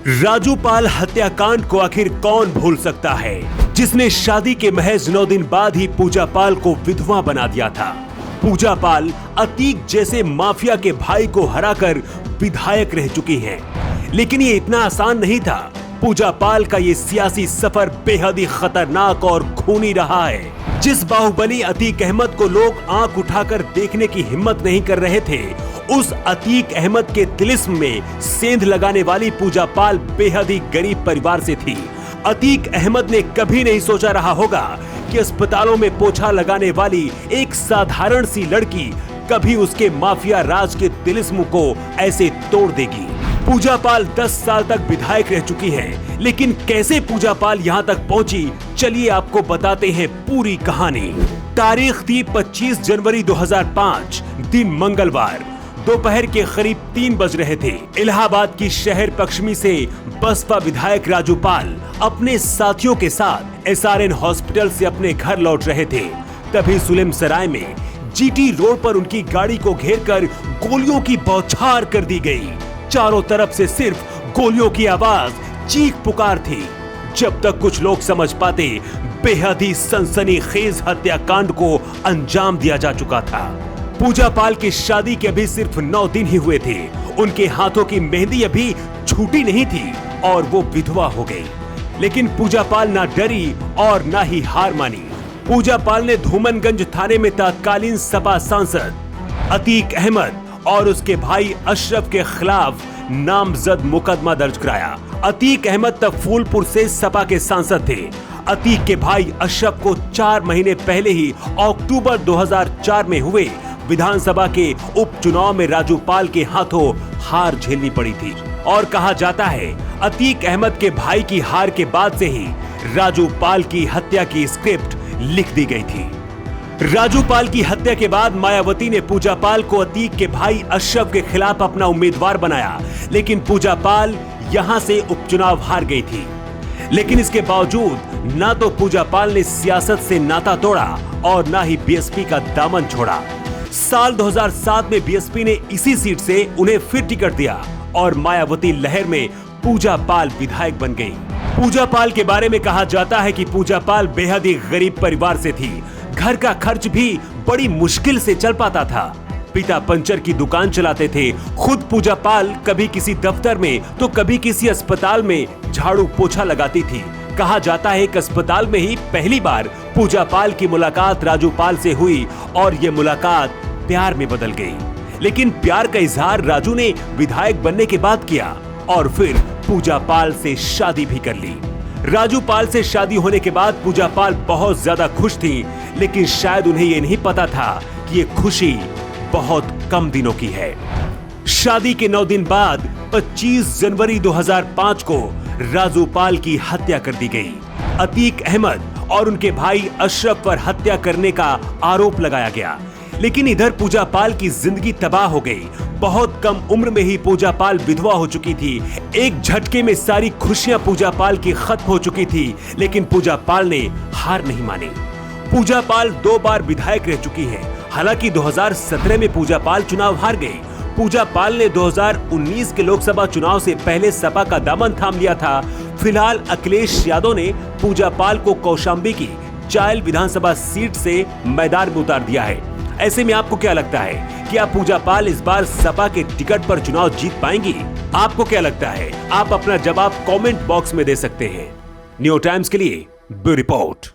राजू पाल हत्याकांड को आखिर कौन भूल सकता है, जिसने शादी के महज 9 दिन बाद ही पूजा पाल को विधवा बना दिया था। पूजा पाल अतीक जैसे माफिया के भाई को हराकर विधायक रह चुकी हैं। लेकिन ये इतना आसान नहीं था। पूजा पाल का ये सियासी सफर बेहद ही खतरनाक और खूनी रहा है। जिस बाहुबली अतीक अहमद को लोग आंख उठाकर देखने की हिम्मत नहीं कर रहे थे, उस अतीक अहमद के तिलिस्म में सेंध लगाने वाली पूजा पाल बेहद ही गरीब परिवार से थी। अतीक अहमद ने कभी नहीं सोचा रहा होगा कि अस्पतालों में पोछा लगाने वाली एक साधारण सी लड़की कभी उसके माफिया राज के तिलिस्म को ऐसे तोड़ देगी। पूजा पाल 10 साल तक विधायक रह चुकी है, लेकिन कैसे पूजा पाल यहाँ तक पहुँची, चलिए आपको बताते हैं पूरी कहानी। तारीख थी 25 जनवरी 2005, दिन मंगलवार। दोपहर के करीब 3 बज रहे थे। इलाहाबाद की शहर पश्चिमी से बसपा विधायक राजू पाल अपने साथियों के साथ SRN हॉस्पिटल से अपने घर लौट रहे थे। तभी सुलेम सराय में GT रोड पर उनकी गाड़ी को घेरकर गोलियों की बौछार कर दी गई। चारों तरफ से सिर्फ गोलियों की आवाज, चीख पुकार थी। जब तक कुछ लोग समझ पाते, बेहद ही सनसनीखेज हत्याकांड को अंजाम दिया जा चुका था। पूजा पाल की शादी के अभी सिर्फ 9 दिन ही हुए थे। उनके हाथों की मेहंदी अभी छूटी नहीं थी और वो विधवा हो गई। लेकिन पूजा पाल ना डरी और ना ही हार मानी। पूजा पाल ने धूमनगंज थाने में तत्कालीन सपा सांसद अतीक अहमद और उसके भाई अशरफ के खिलाफ नामजद मुकदमा दर्ज कराया। अतीक अहमद तब फूलपुर से सपा के सांसद थे। अतीक के भाई अशरफ को 4 महीने पहले ही अक्टूबर 2004 में हुए विधानसभा के उपचुनाव में राजू पाल के हाथों हार झेलनी पड़ी थी। और कहा जाता है अतीक अहमद के भाई की हार के बाद से ही राजू पाल की हत्या की स्क्रिप्ट लिख दी गई थी। राजू पाल की हत्या के बाद मायावती ने पूजा पाल को अतीक के भाई अशरफ के खिलाफ अपना उम्मीदवार बनाया, लेकिन पूजा पाल यहां से उपचुनाव हार गई थी। लेकिन इसके बावजूद ना तो पूजा पाल ने सियासत से नाता तोड़ा और ना ही बीएसपी का दामन छोड़ा। साल 2007 में बीएसपी ने इसी सीट से उन्हें फिर टिकट दिया और मायावती लहर में पूजा पाल विधायक बन गई। पूजा पाल के बारे में कहा जाता है कि पूजा पाल बेहद ही गरीब परिवार से थी। घर का खर्च भी बड़ी मुश्किल से चल पाता था। पिता पंचर की दुकान चलाते थे। खुद पूजा पाल कभी किसी दफ्तर में तो कभी किसी अस्पताल में झाड़ू पोछा लगाती थी। कहा जाता है कि अस्पताल में ही पहली बार पूजा पाल की मुलाकात राजू पाल से हुई और ये मुलाकात प्यार में बदल गई। लेकिन प्यार का इजहार राजू ने विधायक बनने के बाद किया और फिर पूजा पाल से शादी भी कर ली। राजू पाल से शादी होने के बाद पूजा पाल बहुत ज्यादा खुश थी, लेकिन शायद उन्हें ये नहीं पता था कि ये खुशी बहुत कम दिनों की है। शादी के 9 दिन बाद 25 जनवरी 2005 को राजू पाल की हत्या कर दी गई। अतीक अहमद और उनके भाई अशरफ पर हत्या करने का आरोप लगाया गया। लेकिन इधर पूजा पाल की जिंदगी तबाह हो गई। बहुत कम उम्र में ही पूजा पाल विधवा हो चुकी थी। एक झटके में सारी खुशियां पूजा पाल की खत्म हो चुकी थी। लेकिन पूजा पाल ने हार नहीं मानी। पूजा पाल 2 बार विधायक रह चुकी है। हालांकि 2017 में पूजा पाल चुनाव हार गई। पूजा पाल ने 2019 के लोकसभा चुनाव से पहले सपा का दामन थाम लिया था। फिलहाल अखिलेश यादव ने पूजा पाल को कौशाम्बी की चायल विधानसभा सीट से मैदान में उतार दिया है। ऐसे में आपको क्या लगता है, क्या पूजा पाल इस बार सपा के टिकट पर चुनाव जीत पाएंगी? आपको क्या लगता है? आप अपना जवाब कमेंट बॉक्स में दे सकते हैं। न्यू टाइम्स के लिए ब्यूरो रिपोर्ट।